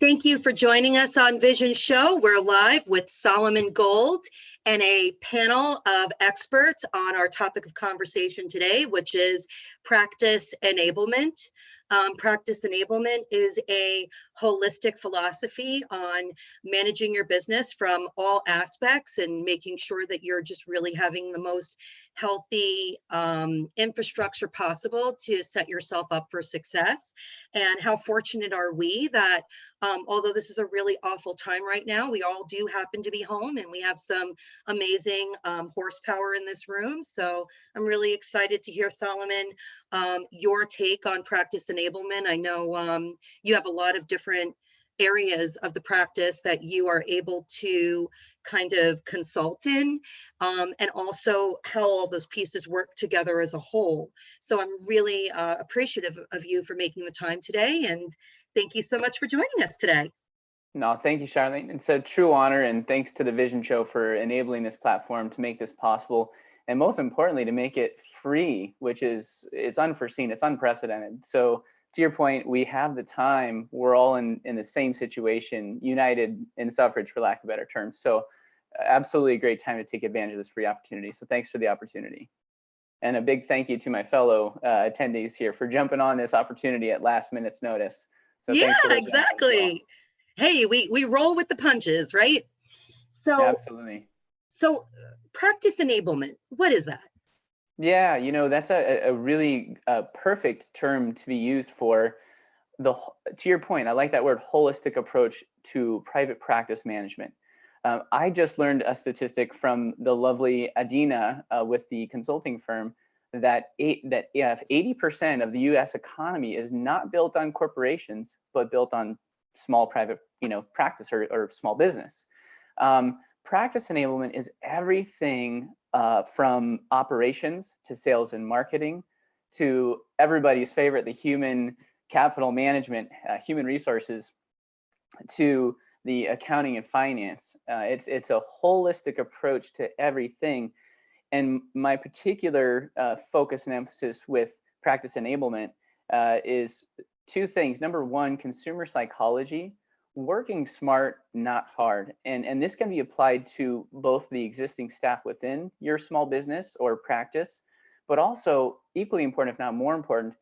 Thank you for joining us on Vision Show. We're live with Solomon Gould and a panel of experts on our topic of conversation today, which is practice enablement. Practice enablement is a holistic philosophy on managing your business from all aspects and making sure that you're just really having the most healthy infrastructure possible to set yourself up for success. And how fortunate are we that although this is a really awful time right now, we all do happen to be home and we have some amazing horsepower in this room. So I'm really excited to hear, Solomon, your take on practice enablement. I know you have a lot of different areas of the practice that you are able to kind of consult in, and also how all those pieces work together as a whole. So I'm really appreciative of you for making the time today, and thank you so much for joining us today. No, thank you, Charlene. It's a true honor, and thanks to the Vision Show for enabling this platform to make this possible, and most importantly, to make it free, which is, it's unforeseen, it's unprecedented. So to your point, we have the time, we're all in the same situation, united in suffrage, for lack of better terms. So absolutely a great time to take advantage of this free opportunity. So thanks for the opportunity. And a big thank you to my fellow attendees here for jumping on this opportunity at last minute's notice. So yeah, exactly. Hey, we roll with the punches, right? So absolutely. So practice enablement, what is that? Yeah, you know, that's a really perfect term to be used for to your point, I like that word, holistic approach to private practice management. I just learned a statistic from the lovely Adina with the consulting firm that 80% of the U.S. economy is not built on corporations, but built on small private, practice or small business. Practice enablement is everything from operations to sales and marketing to everybody's favorite, the human capital management, human resources, to the accounting and finance. It's a holistic approach to everything. And my particular focus and emphasis with practice enablement is two things. Number one, consumer psychology, working smart, not hard. And this can be applied to both the existing staff within your small business or practice, but also equally important, if not more important,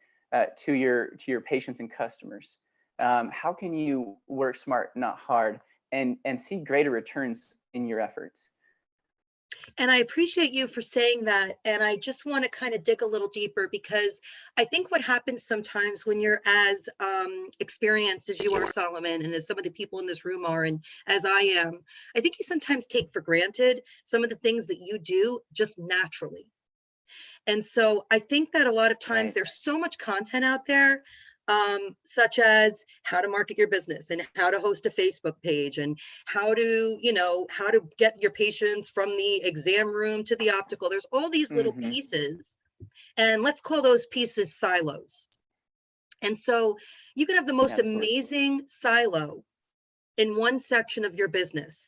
to your patients and customers. How can you work smart, not hard, and see greater returns in your efforts? And I appreciate you for saying that. And I just want to kind of dig a little deeper, because I think what happens sometimes when you're as experienced as you are, Solomon, and as some of the people in this room are, and as I am, I think you sometimes take for granted some of the things that you do just naturally. And so I think that a lot of times there's so much content out there, such as how to market your business and how to host a Facebook page and how to get your patients from the exam room to the optical. There's all these little pieces, and let's call those pieces silos. And so you can have the most amazing silo in one section of your business,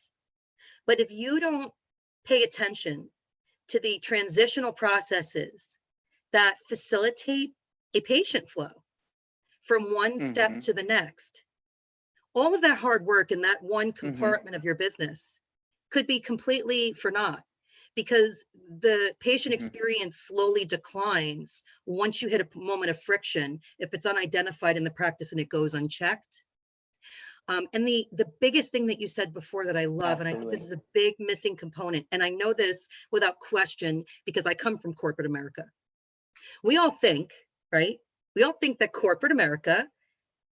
but if you don't pay attention to the transitional processes that facilitate a patient flow from one step to the next, all of that hard work in that one compartment of your business could be completely for naught, because the patient experience slowly declines once you hit a moment of friction, if it's unidentified in the practice and it goes unchecked. And the biggest thing that you said before that I love, and I think this is a big missing component, and I know this without question because I come from corporate America. We all think, right? We all think that corporate America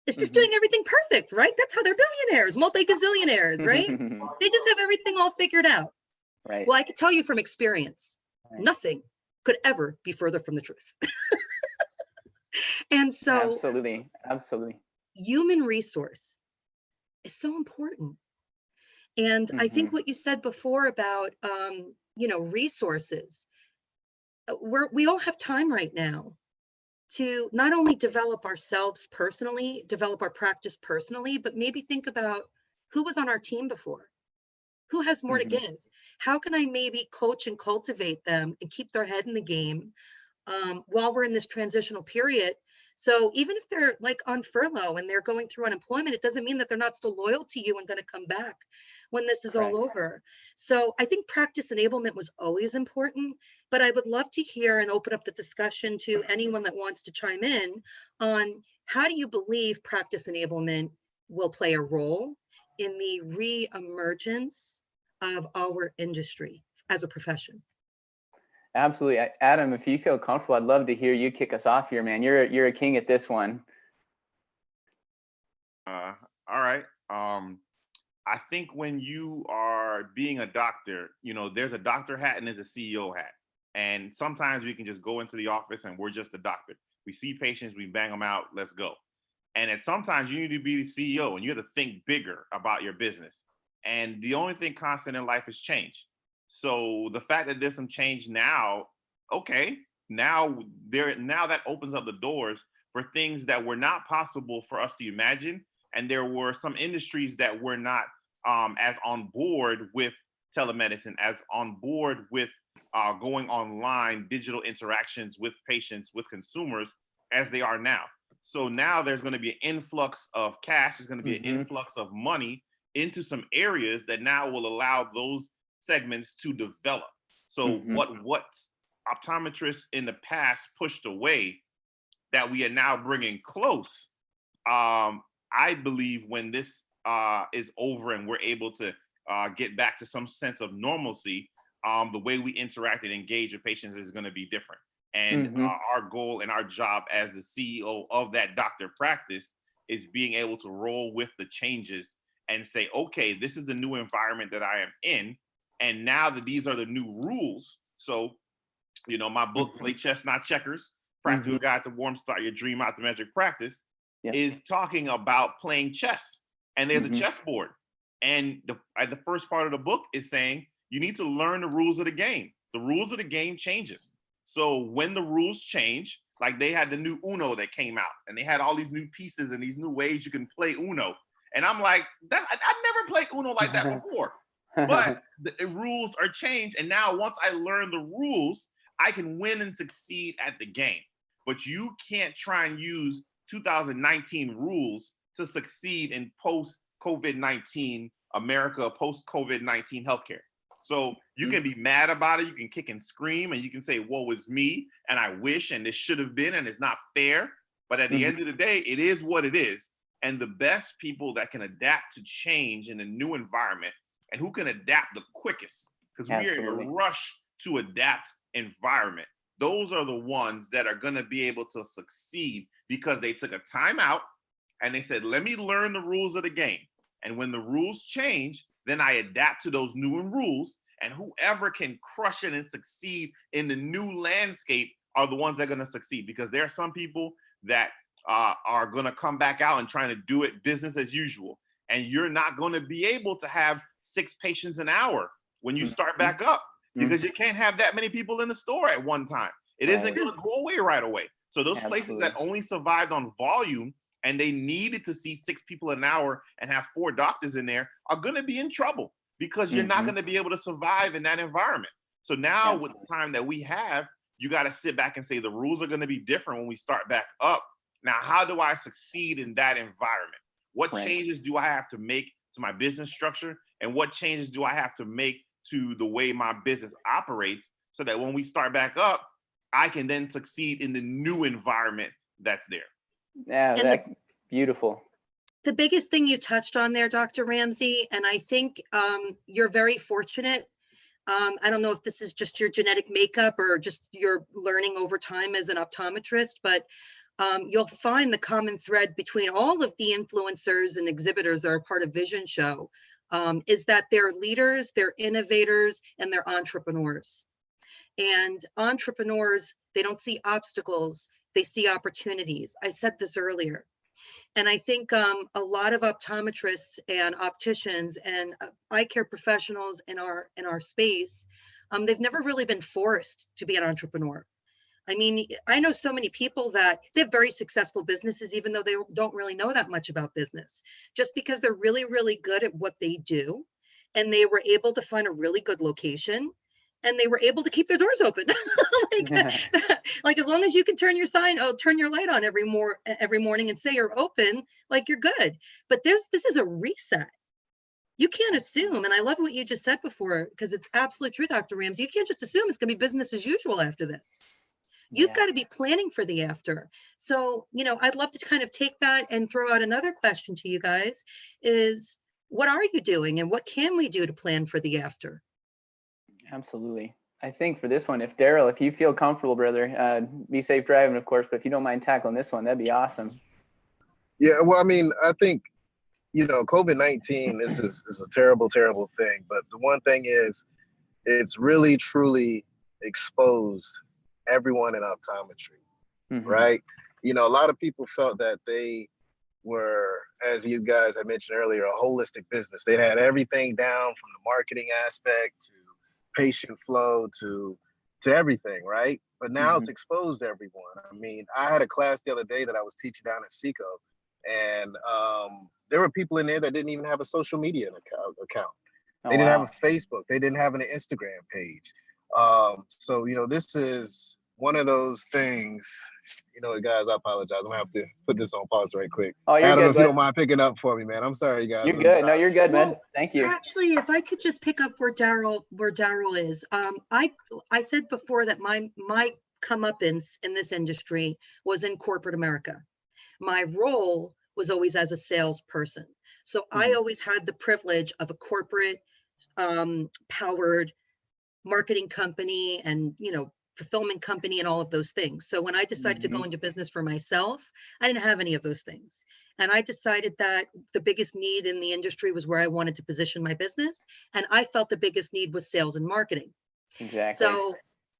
is just doing everything perfect, right? That's how they're billionaires, multi-gazillionaires, right? They just have everything all figured out. Right. Well, I can tell you from experience, nothing could ever be further from the truth. And so absolutely. Human resource is so important. And I think what you said before about, resources, we all have time right now to not only develop ourselves personally, develop our practice personally, but maybe think about who was on our team before, who has more to give. How can I maybe coach and cultivate them and keep their head in the game while we're in this transitional period, So even if they're like on furlough and they're going through unemployment, it doesn't mean that they're not still loyal to you and going to come back when this is all Correct. over. So I think practice enablement was always important, but I would love to hear and open up the discussion to anyone that wants to chime in on how do you believe practice enablement will play a role in the re-emergence of our industry as a profession? Absolutely. Adam, if you feel comfortable, I'd love to hear you kick us off here, man. You're a king at this one. All right. I think when you are being a doctor, there's a doctor hat and there's a CEO hat. And sometimes we can just go into the office and we're just a doctor. We see patients, we bang them out, let's go. And then sometimes you need to be the CEO and you have to think bigger about your business. And the only thing constant in life is change. So the fact that there's some change now, okay, now that opens up the doors for things that were not possible for us to imagine. And there were some industries that were not as on board with telemedicine, as on board with going online, digital interactions with patients, with consumers, as they are now. So now there's going to be an influx of cash, there's going to be an influx of money into some areas that now will allow those segments to develop. So what optometrists in the past pushed away that we are now bringing close, I believe when this is over and we're able to get back to some sense of normalcy, the way we interact and engage with patients is going to be different. And our goal and our job as the CEO of that doctor practice is being able to roll with the changes and say, okay, this is the new environment that I am in. And now that these are the new rules. So, my book, Play Chess, Not Checkers, Practical Guide to Warm Start Your Dream Optometric Practice, is talking about playing chess. And there's a chessboard. And the first part of the book is saying, you need to learn the rules of the game. The rules of the game changes. So when the rules change, like they had the new Uno that came out and they had all these new pieces and these new ways you can play Uno. And I'm like, I never played Uno like that before. But the rules are changed. And now once I learn the rules, I can win and succeed at the game. But you can't try and use 2019 rules to succeed in post-COVID-19 America, post-COVID-19 healthcare. So you can be mad about it, you can kick and scream, and you can say, woe is me, and I wish, and this should have been, and it's not fair. But at the end of the day, it is what it is. And the best people that can adapt to change in a new environment and who can adapt the quickest, because we are in a rush to adapt environment. Those are the ones that are going to be able to succeed because they took a time out and they said, let me learn the rules of the game. And when the rules change, then I adapt to those new rules, and whoever can crush it and succeed in the new landscape are the ones that are going to succeed, because there are some people that are going to come back out and trying to do it business as usual. And you're not going to be able to have 6 patients an hour when you start back up, because you can't have that many people in the store at one time. It isn't going to go away right away. So those places that only survived on volume and they needed to see 6 people an hour and have 4 doctors in there are going to be in trouble, because you're not going to be able to survive in that environment. So now with the time that we have, you got to sit back and say the rules are going to be different when we start back up. Now, how do I succeed in that environment? What changes do I have to make to my business structure? And what changes do I have to make to the way my business operates so that when we start back up, I can then succeed in the new environment that's there? Yeah, that's beautiful. The biggest thing you touched on there, Dr. Ramsey, and I think you're very fortunate. I don't know if this is just your genetic makeup or just your learning over time as an optometrist, but you'll find the common thread between all of the influencers and exhibitors that are part of Vision Show is that they're leaders, they're innovators, and they're entrepreneurs. And entrepreneurs, they don't see obstacles, they see opportunities. I said this earlier. And I think a lot of optometrists and opticians and eye care professionals in our space, they've never really been forced to be an entrepreneur. I mean, I know so many people that they have very successful businesses, even though they don't really know that much about business, just because they're really, really good at what they do. And they were able to find a really good location and they were able to keep their doors open. like, like as long as you can turn your turn your light on every morning and say you're open, like you're good. But this is a reset. You can't assume, and I love what you just said before, because it's absolutely true, Dr. Ramsey. You can't just assume it's going to be business as usual after this. You've got to be planning for the after. So, I'd love to kind of take that and throw out another question to you guys is, what are you doing and what can we do to plan for the after? Absolutely. I think for this one, if Daryl, if you feel comfortable, brother, be safe driving, of course, but if you don't mind tackling this one, that'd be awesome. Yeah, well, I mean, I think, COVID-19, this is a terrible, terrible thing. But the one thing is, it's really, truly exposed everyone in optometry, right? A lot of people felt that they were, as you guys had mentioned earlier, a holistic business. They had everything down from the marketing aspect to patient flow to everything, right? But now it's exposed everyone. I mean, I had a class the other day that I was teaching down at Seco, and there were people in there that didn't even have a social media account. They didn't have a Facebook. They didn't have an Instagram page. So, this is one of those things, guys, I apologize. I'm gonna have to put this on pause right quick. Oh, you're Adam, good, if you don't mind picking up for me, man. I'm sorry, guys. You're good. No, you're good, man. Thank you. Actually, if I could just pick up where Daryl is, I said before that my comeuppance in this industry was in corporate America. My role was always as a salesperson. So I always had the privilege of a corporate powered marketing company and, fulfillment company and all of those things. So when I decided to go into business for myself, I didn't have any of those things. And I decided that the biggest need in the industry was where I wanted to position my business. And I felt the biggest need was sales and marketing. Exactly. So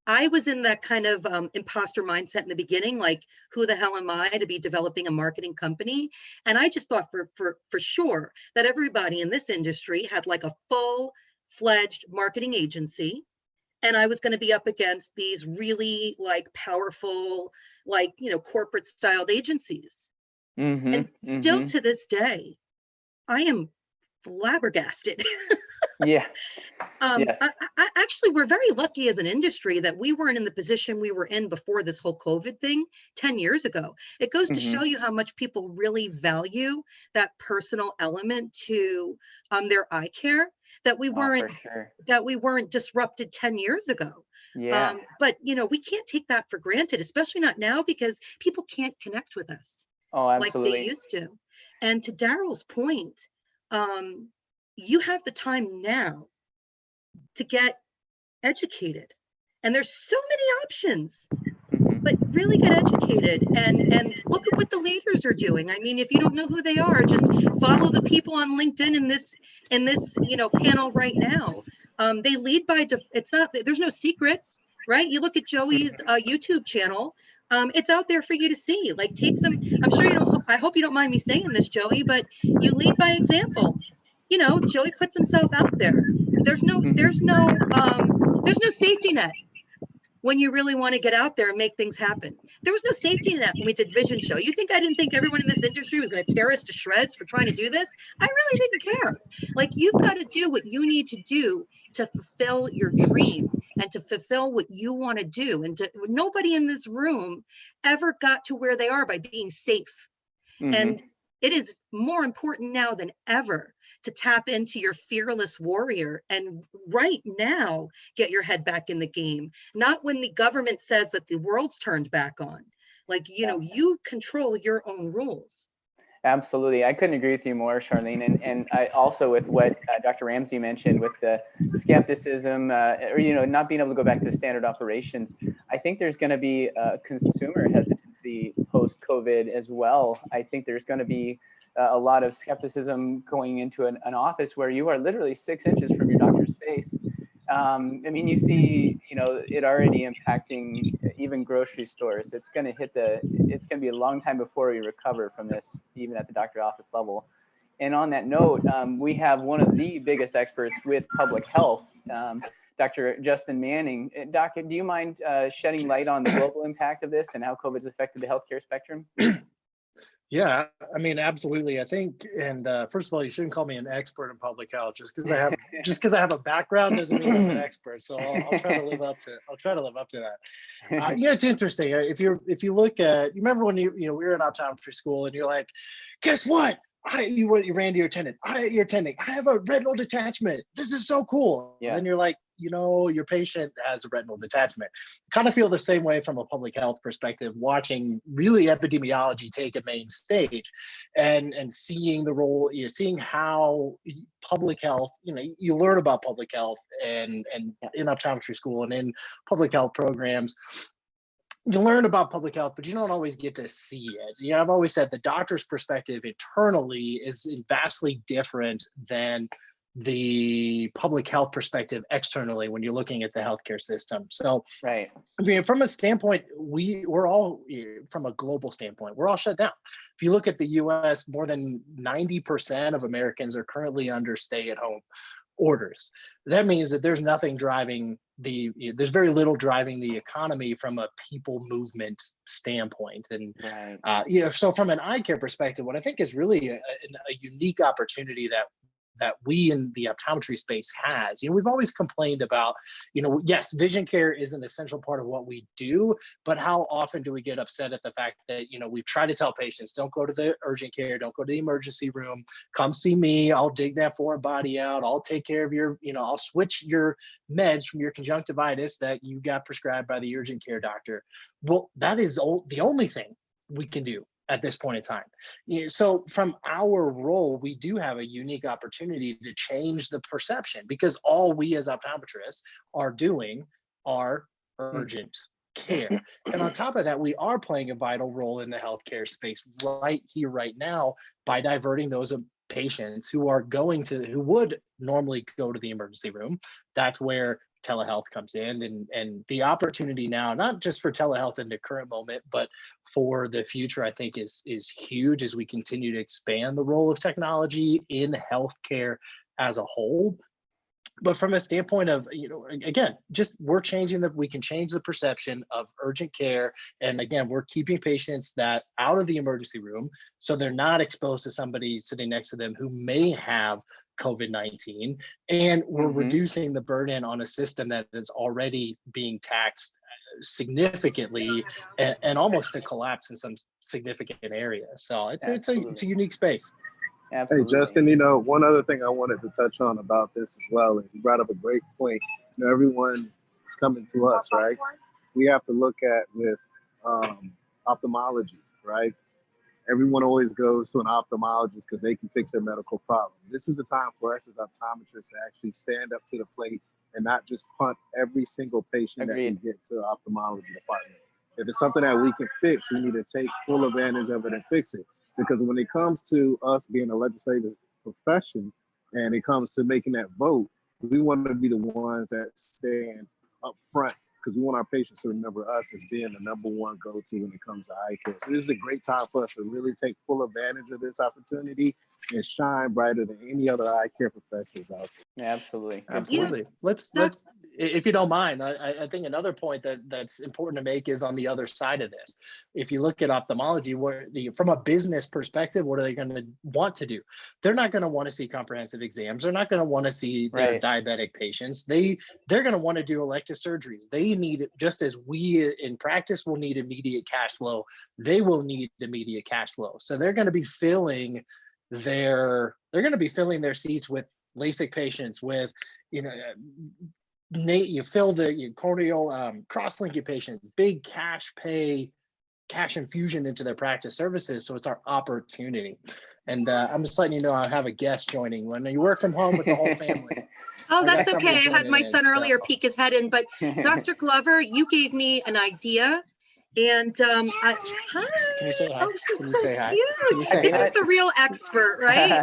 I was in that kind of imposter mindset in the beginning, like, who the hell am I to be developing a marketing company? And I just thought for sure that everybody in this industry had like a full-fledged marketing agency. And I was going to be up against these really like powerful, like, corporate styled agencies. And still to this day, I am flabbergasted. Yeah. Yes. Actually, we're very lucky as an industry that we weren't in the position we were in before this whole COVID thing 10 years ago. It goes to show you how much people really value that personal element to their eye care that we weren't that we weren't disrupted 10 years ago. Yeah. But we can't take that for granted, especially not now, because people can't connect with us like they used to. And to Daryl's point, you have the time now to get educated, and there's so many options, but really get educated and look at what the leaders are doing. I mean, if you don't know who they are, just follow the people on LinkedIn in this panel right now. They lead by there's no secrets, right? You look at Joey's YouTube channel. It's out there for you to see. Like, take some, I'm sure you don't, I hope you don't mind me saying this, Joey, but you lead by example. Joey puts himself out there. There's no safety net when you really want to get out there and make things happen. There was no safety net when we did Vision Show. You think I didn't think everyone in this industry was going to tear us to shreds for trying to do this? I really didn't care. Like, you've got to do what you need to do to fulfill your dream and to fulfill what you want to do. And nobody in this room ever got to where they are by being safe. And it is more important now than ever to tap into your fearless warrior and right now get your head back in the game. Not when the government says that the world's turned back on. Like, you control your own rules. Absolutely. I couldn't agree with you more, Charlene. And I also, with what Dr. Ramsey mentioned with the skepticism, or, not being able to go back to standard operations, I think there's going to be a consumer hesitancy post-COVID as well. I think there's going to be a lot of skepticism going into an office where you are literally 6 inches from your doctor's face. I mean, you see, it already impacting even grocery stores. It's going to be a long time before we recover from this, even at the doctor office level. And on that note, we have one of the biggest experts with public health, Dr. Justin Manning. Doc, do you mind shedding light on the global impact of this and how COVID's affected the healthcare spectrum? Yeah, I mean, absolutely. I think, and first of all, you shouldn't call me an expert in public health. Just because I have a background doesn't mean I'm an expert. So I'll try to live up to that. Yeah, it's interesting. If you look at, you remember when we were in optometry school and you're like, guess what? You ran to your attendant. Your attending. I have a retinal detachment. This is so cool. Yeah. And then you're like, your patient has a retinal detachment. Kind of feel the same way from a public health perspective, watching really epidemiology take a main stage, and seeing the role, seeing how public health, you learn about public health and in optometry school and in public health programs. You learn about public health, but you don't always get to see it. I've always said the doctor's perspective internally is vastly different than the public health perspective externally when you're looking at the healthcare system. So, Right. I mean, from a standpoint, we're all, from a global standpoint, we're all shut down. If you look at the US, more than 90% of Americans are currently under stay-at-home orders. That means that there's very little driving the economy from a people movement standpoint. And right. so from an eye care perspective, what I think is really a unique opportunity that we in the optometry space has. We've always complained about, yes, vision care is an essential part of what we do, but how often do we get upset at the fact that, we've tried to tell patients, don't go to the urgent care, don't go to the emergency room, come see me, I'll dig that foreign body out, I'll take care of your, I'll switch your meds from your conjunctivitis that you got prescribed by the urgent care doctor. Well, that is the only thing we can do at this point in time. So from our role, we do have a unique opportunity to change the perception, because all we as optometrists are doing are urgent care. And on top of that, we are playing a vital role in the healthcare space right here, right now, by diverting those patients who would normally go to the emergency room. That's where telehealth comes in, and the opportunity now, not just for telehealth in the current moment, but for the future, I think is huge as we continue to expand the role of technology in healthcare as a whole. But from a standpoint of, again, just we can change the perception of urgent care. And again, we're keeping patients that out of the emergency room, so they're not exposed to somebody sitting next to them who may have COVID-19, and we're reducing the burden on a system that is already being taxed significantly and almost to collapse in some significant areas. So it's a unique space. Absolutely. Hey, Justin, one other thing I wanted to touch on about this as well is you brought up a great point. Everyone is coming to us, right? We have to look at with ophthalmology, right? Everyone always goes to an ophthalmologist because they can fix their medical problem. This is the time for us as optometrists to actually stand up to the plate and not just punt every single patient that we get to the ophthalmology department. If it's something that we can fix, we need to take full advantage of it and fix it. Because when it comes to us being a legislative profession and it comes to making that vote, we want to be the ones that stand up front, because we want our patients to remember us as being the number one go-to when it comes to eye care. So this is a great time for us to really take full advantage of this opportunity and shine brighter than any other eye care professionals out there. Absolutely. Absolutely. Let's if you don't mind, I think another point that's important to make is on the other side of this. If you look at ophthalmology, from a business perspective, what are they going to want to do? They're not going to want to see comprehensive exams. They're not going to want to see their diabetic patients. They're going to want to do elective surgeries. They need, just as we in practice will need immediate cash flow, they will need immediate cash flow. So they're going to be filling their seats with LASIK patients, with you fill the corneal cross-linking patients, big cash infusion into their practice services. So it's our opportunity. And I'm just letting you know, I have a guest joining. When you work from home with the whole family. Oh, that's okay. I had my son earlier peek his head in, but Dr. Glover, you gave me an idea. And hi. Can you say hi? Oh, she's Can you so say hi? cute. This is the real expert, right?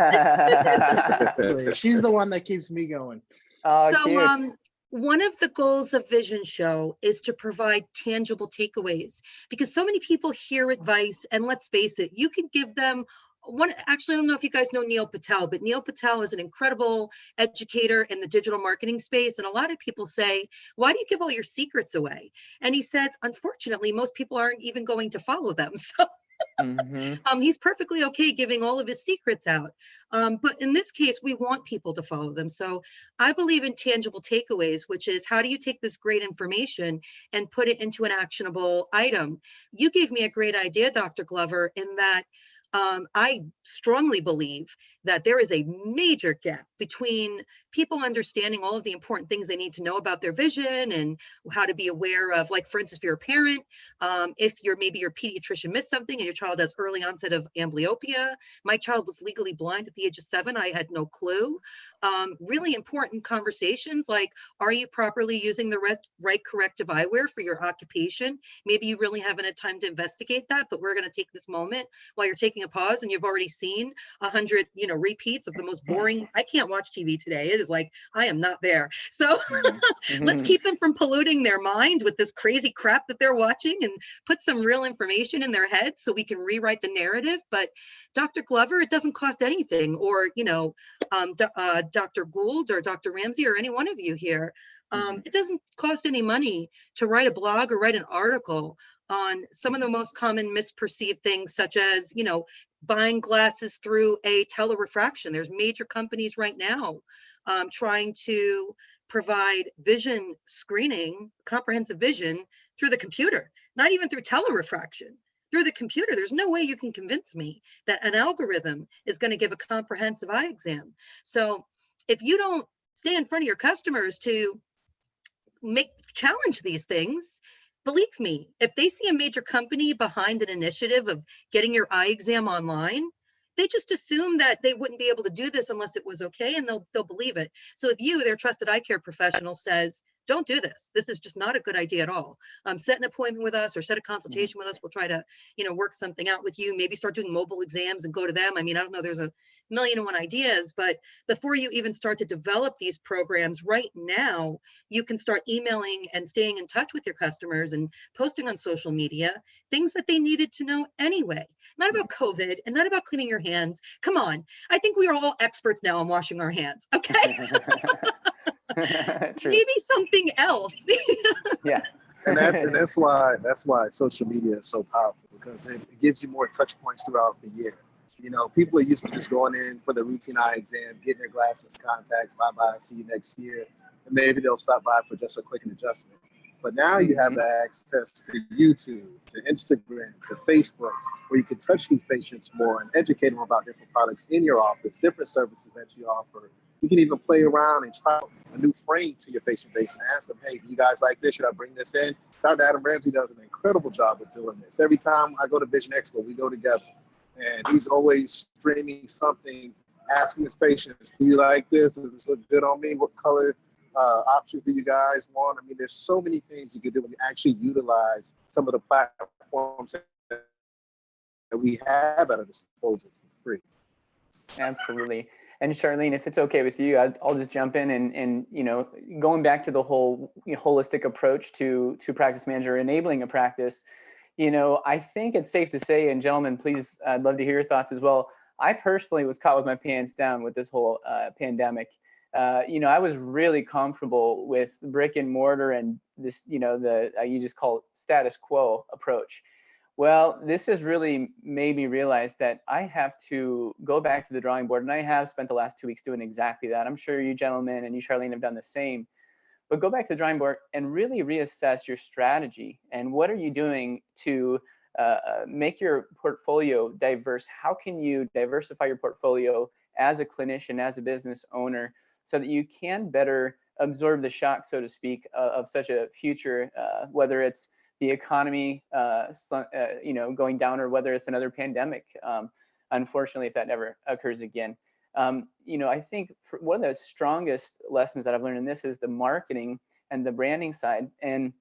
She's the one that keeps me going. Oh, so cute. One of the goals of Vision Show is to provide tangible takeaways, because so many people hear advice, and let's face it, you can give them actually, I don't know if you guys know Neil Patel, but Neil Patel is an incredible educator in the digital marketing space. And a lot of people say, why do you give all your secrets away? And he says, unfortunately, most people aren't even going to follow them. So He's perfectly okay giving all of his secrets out. But in this case, we want people to follow them. So I believe in tangible takeaways, which is how do you take this great information and put it into an actionable item? You gave me a great idea, Dr. Glover, in that I strongly believe that there is a major gap between people understanding all of the important things they need to know about their vision and how to be aware of, like, for instance, if you're a parent, if maybe your pediatrician missed something and your child has early onset of amblyopia. My child was legally blind at the age of 7. I had no clue. Really important conversations like, are you properly using the right corrective eyewear for your occupation? Maybe you really haven't had time to investigate that, but we're going to take this moment while you're taking a pause and you've already seen 100, repeats of the most boring. I can't watch TV today. It is like, I am not there. So let's keep them from polluting their mind with this crazy crap that they're watching and put some real information in their heads so we can rewrite the narrative. But Dr. Glover, it doesn't cost anything, or, Dr. Gould or Dr. Ramsey or any one of you here. It doesn't cost any money to write a blog or write an article on some of the most common misperceived things, such as, buying glasses through a telerefraction. There's major companies right now trying to provide vision screening, comprehensive vision through the computer, not even through telerefraction, through the computer. There's no way you can convince me that an algorithm is going to give a comprehensive eye exam. So if you don't stay in front of your customers to challenge these things, believe me, if they see a major company behind an initiative of getting your eye exam online, they just assume that they wouldn't be able to do this unless it was okay, and they'll believe it. So if you, their trusted eye care professional, says, don't do this, this is just not a good idea at all, set an appointment with us or set a consultation with us. We'll try to, work something out with you, maybe start doing mobile exams and go to them. I mean, I don't know, there's a million and one ideas, but before you even start to develop these programs right now, you can start emailing and staying in touch with your customers and posting on social media, things that they needed to know anyway. Not about COVID and not about cleaning your hands. Come on. I think we are all experts now on washing our hands. Okay. Maybe something else. Yeah. And that's why social media is so powerful, because it gives you more touch points throughout the year. People are used to just going in for the routine eye exam, getting their glasses, contacts, bye-bye, see you next year. And maybe they'll stop by for just a quick adjustment. But now you have access to YouTube, to Instagram, to Facebook, where you can touch these patients more and educate them about different products in your office, different services that you offer. You can even play around and try a new frame to your patient base and ask them, hey, do you guys like this? Should I bring this in? Dr. Adam Ramsey does an incredible job of doing this. Every time I go to Vision Expo, we go together. And he's always streaming something, asking his patients, do you like this? Does this look good on me? What color options do you guys want? I mean, there's so many things you can do when you actually utilize some of the platforms that we have at our disposal for free. Absolutely. And Charlene, if it's okay with you, I'll just jump in and going back to the whole holistic approach to practice manager enabling a practice, I think it's safe to say, and gentlemen, please, I'd love to hear your thoughts as well. I personally was caught with my pants down with this whole pandemic. I was really comfortable with brick and mortar and this, you just call it status quo approach. Well, this has really made me realize that I have to go back to the drawing board, and I have spent the last 2 weeks doing exactly that. I'm sure you gentlemen and you, Charlene, have done the same. But go back to the drawing board and really reassess your strategy and what are you doing to make your portfolio diverse. How can you diversify your portfolio as a clinician, as a business owner, so that you can better absorb the shock, so to speak, of such a future, whether it's the economy, going down, or whether it's another pandemic. Unfortunately, if that never occurs again. I think one of the strongest lessons that I've learned in this is the marketing and the branding side, and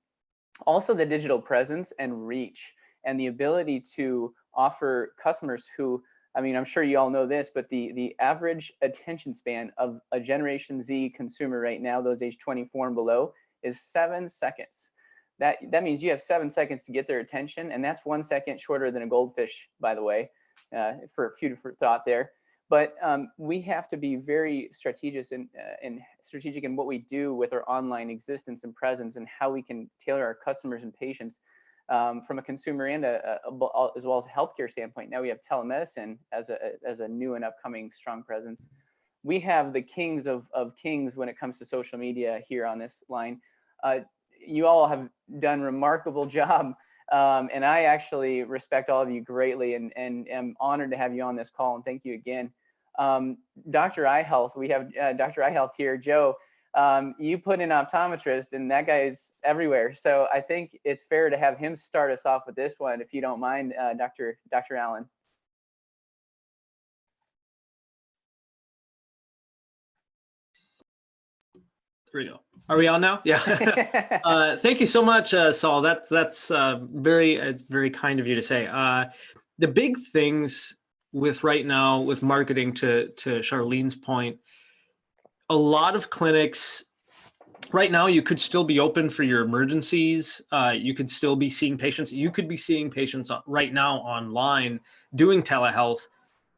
also the digital presence and reach, and the ability to offer customers who, I mean, I'm sure you all know this, but the average attention span of a Generation Z consumer right now, those age 24 and below, is 7 seconds. That means you have 7 seconds to get their attention, and that's 1 second shorter than a goldfish, by the way, for food for thought there. But we have to be very strategic in what we do with our online existence and presence, and how we can tailor our customers and patients from a consumer and as well as a healthcare standpoint. Now we have telemedicine as a new and upcoming strong presence. We have the kings of kings when it comes to social media here on this line. You all have done a remarkable job, and I actually respect all of you greatly, and am honored to have you on this call, and thank you again. Dr. Eye Health, we have Dr. Eye Health here. Joe, you put in optometrist, and that guy is everywhere. So I think it's fair to have him start us off with this one, if you don't mind, Dr. Allen. There we go. Are we on now? Yeah. Thank you so much, Saul. That's very kind of you to say. The big things with right now with marketing, to Charlene's point, a lot of clinics right now, you could still be open for your emergencies. You could still be seeing patients. You could be seeing patients right now online doing telehealth.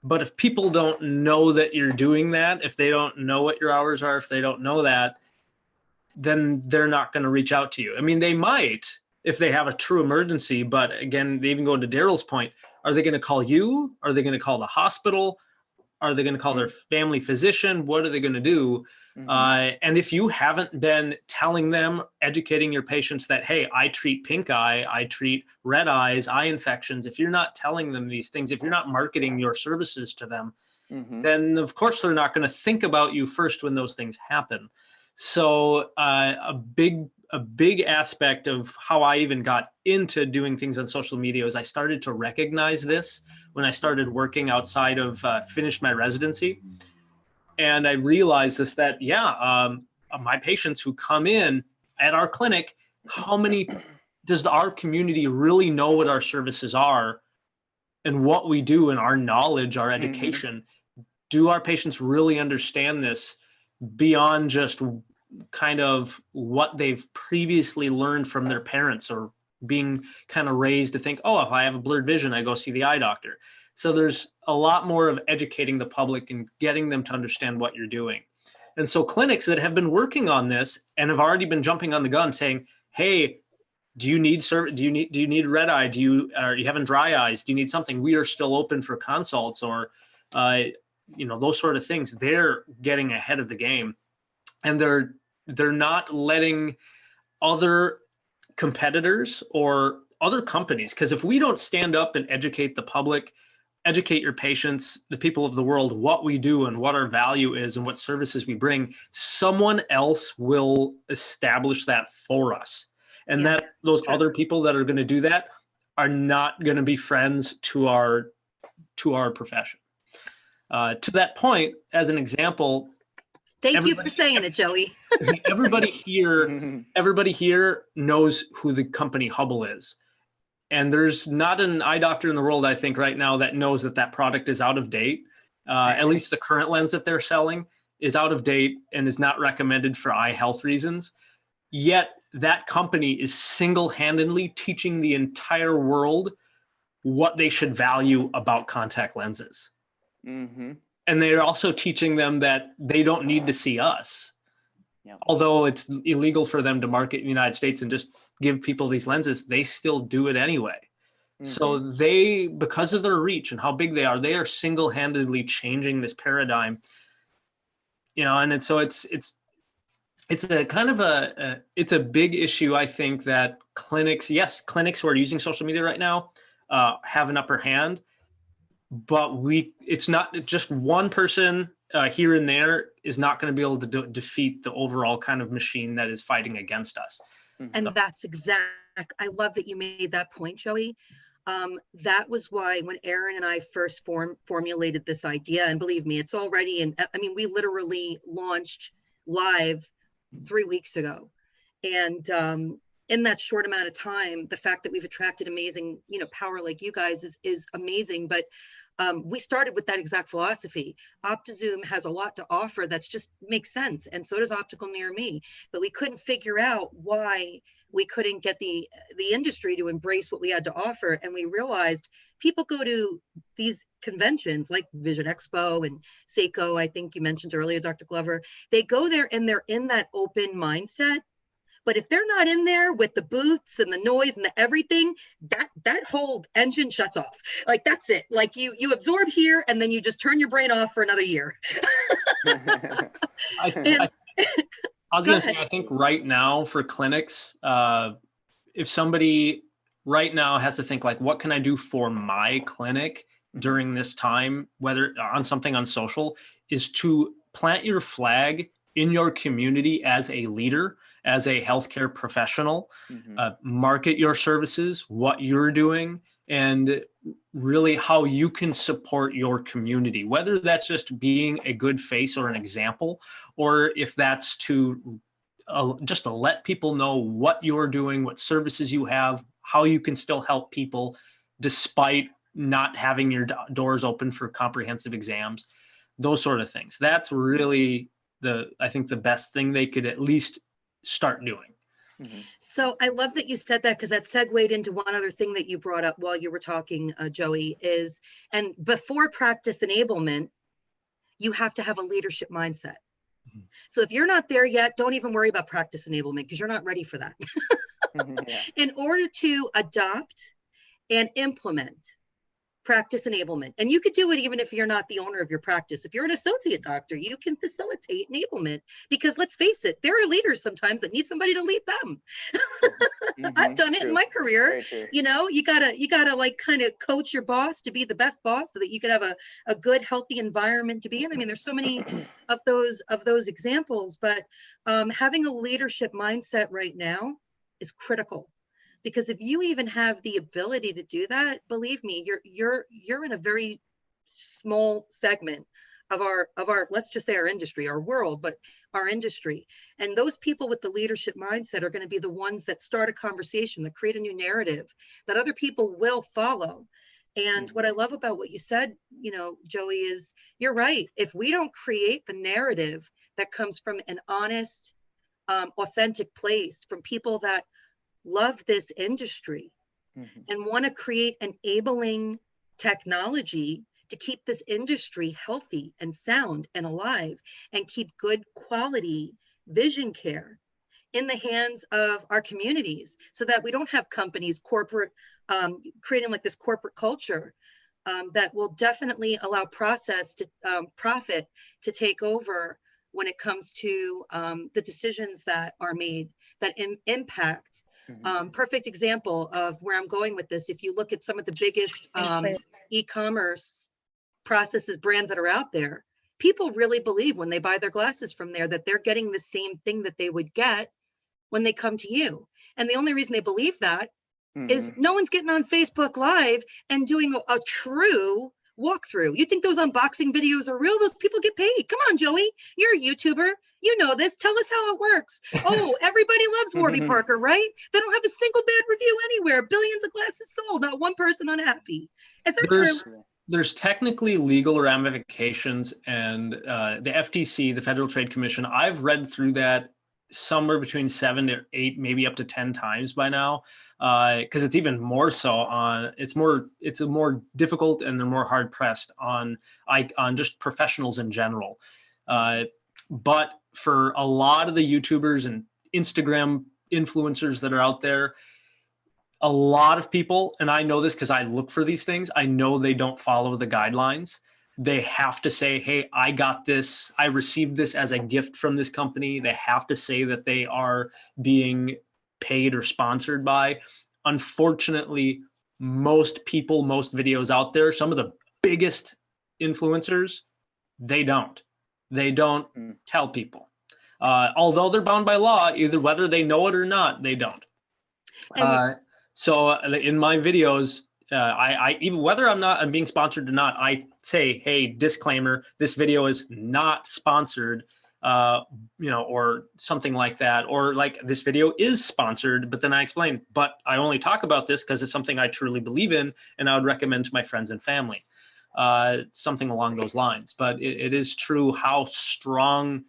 But if people don't know that you're doing that, if they don't know what your hours are, if they don't know that, then they're not going to reach out to you. I mean, they might if they have a true emergency, but again, they even go to Daryl's point. Are they going to call you? Are they going to call the hospital? Are they going to call their family physician? What are they going to do? And if you haven't been telling them, educating your patients that, hey, I treat pink eye, I treat red eyes, eye infections, if you're not telling them these things, if you're not marketing your services to them, then of course they're not going to think about you first when those things happen. So a big aspect of how I even got into doing things on social media is I started to recognize this when I started working outside of finished my residency. And I realized this, that, my patients who come in at our clinic, how many does our community really know what our services are and what we do and our knowledge, our education? Do our patients really understand this beyond just kind of what they've previously learned from their parents or being kind of raised to think, oh, if I have a blurred vision, I go see the eye doctor. So there's a lot more of educating the public and getting them to understand what you're doing. And so clinics that have been working on this and have already been jumping on the gun saying, hey, do you need red eye? Are you having dry eyes? Do you need something? We are still open for consults, or those sort of things. They're getting ahead of the game, and they're not letting other competitors or other companies, because if we don't stand up and educate the public, educate your patients, the people of the world, what we do and what our value is and what services we bring, someone else will establish that for us. And that those other people that are going to do that are not going to be friends to our profession. To that point, as an example, thank you for saying it, Joey. everybody here knows who the company Hubble is. And there's not an eye doctor in the world, I think, right now that knows that product is out of date. At least the current lens that they're selling is out of date and is not recommended for eye health reasons. Yet that company is single-handedly teaching the entire world what they should value about contact lenses. And they're also teaching them that they don't need to see us. Although it's illegal for them to market in the United States and just give people these lenses, they still do it anyway. So they, because of their reach and how big they are single-handedly changing this paradigm. And so it's a kind of it's a big issue. I think that clinics who are using social media right now have an upper hand, but it's not just one person here and there is not going to be able to defeat the overall kind of machine that is fighting against us. And that's I love that you made that point, Joey. That was why when Aaron and I first formulated this idea, and believe me, it's already we literally launched live 3 weeks ago. And in that short amount of time, the fact that we've attracted amazing, power like you guys is amazing. But we started with that exact philosophy. OptiZoom has a lot to offer that's just makes sense. And so does Optical Near Me. But we couldn't figure out why we couldn't get the industry to embrace what we had to offer. And we realized people go to these conventions like Vision Expo and Seiko, I think you mentioned earlier, Dr. Glover. They go there and they're in that open mindset. But if they're not in there with the booths and the noise and the everything, that whole engine shuts off. Like, that's it. Like, you absorb here and then you just turn your brain off for another year. I was going to say, I think right now for clinics, if somebody right now has to think like, what can I do for my clinic during this time, whether on something on social, is to plant your flag in your community as a leader, as a healthcare professional, market your services, what you're doing, and really how you can support your community, whether that's just being a good face or an example, or if that's to just to let people know what you're doing, what services you have, how you can still help people despite not having your doors open for comprehensive exams, those sort of things. That's really I think the best thing they could at least start doing. So I love that you said that, because that segued into one other thing that you brought up while you were talking, Joey, and before practice enablement, you have to have a leadership mindset. So if you're not there yet, don't even worry about practice enablement, because you're not ready for that. In order to adopt and implement practice enablement, and you could do it even if you're not the owner of your practice. If you're an associate doctor, you can facilitate enablement, because let's face it, there are leaders sometimes that need somebody to lead them. I've done it in my career. You know, you gotta like kind of coach your boss to be the best boss, so that you could have a good, healthy environment to be in. I mean, there's so many of those examples, but having a leadership mindset right now is critical. Because if you even have the ability to do that, believe me, you're in a very small segment of our, let's just say our industry, our world, but our industry. And those people with the leadership mindset are going to be the ones that start a conversation, that create a new narrative that other people will follow. And what I love about what you said, you know, Joey, is you're right. If we don't create the narrative that comes from an honest, authentic place, from people that love this industry and want to create enabling technology to keep this industry healthy and sound and alive, and keep good quality vision care in the hands of our communities, so that we don't have companies, corporate, creating like this corporate culture that will definitely allow profit to take over when it comes to the decisions that are made that impact. Perfect example of where I'm going with this. If you look at some of the biggest e-commerce processes, brands that are out there, people really believe when they buy their glasses from there that they're getting the same thing that they would get when they come to you. And the only reason they believe that is no one's getting on Facebook Live and doing a true walkthrough. You think those unboxing videos are real? Those people get paid. Come on, Joey, you're a YouTuber. You know this. Tell us how it works. Oh, everybody loves Warby Parker, right? They don't have a single bad review anywhere. Billions of glasses sold, not one person unhappy. Is that true? There's technically legal ramifications, and the FTC, the Federal Trade Commission, I've read through that somewhere between 7 to 8, maybe up to 10 times by now, because it's even more so on. It's more difficult, and they're more hard pressed on just professionals in general. But for a lot of the YouTubers and Instagram influencers that are out there, a lot of people, and I know this because I look for these things, I know they don't follow the guidelines. They have to say, hey, I got this, I received this as a gift from this company. They have to say that they are being paid or sponsored by. Unfortunately, most people, most videos out there, some of the biggest influencers, they don't tell people. Although they're bound by law, either whether they know it or not, they don't. So in my videos, I even whether I'm being sponsored or not, I say, hey, disclaimer, this video is not sponsored, or something like that, or like this video is sponsored, but then I explain, but I only talk about this because it's something I truly believe in, and I would recommend to my friends and family, something along those lines. But it is true how strong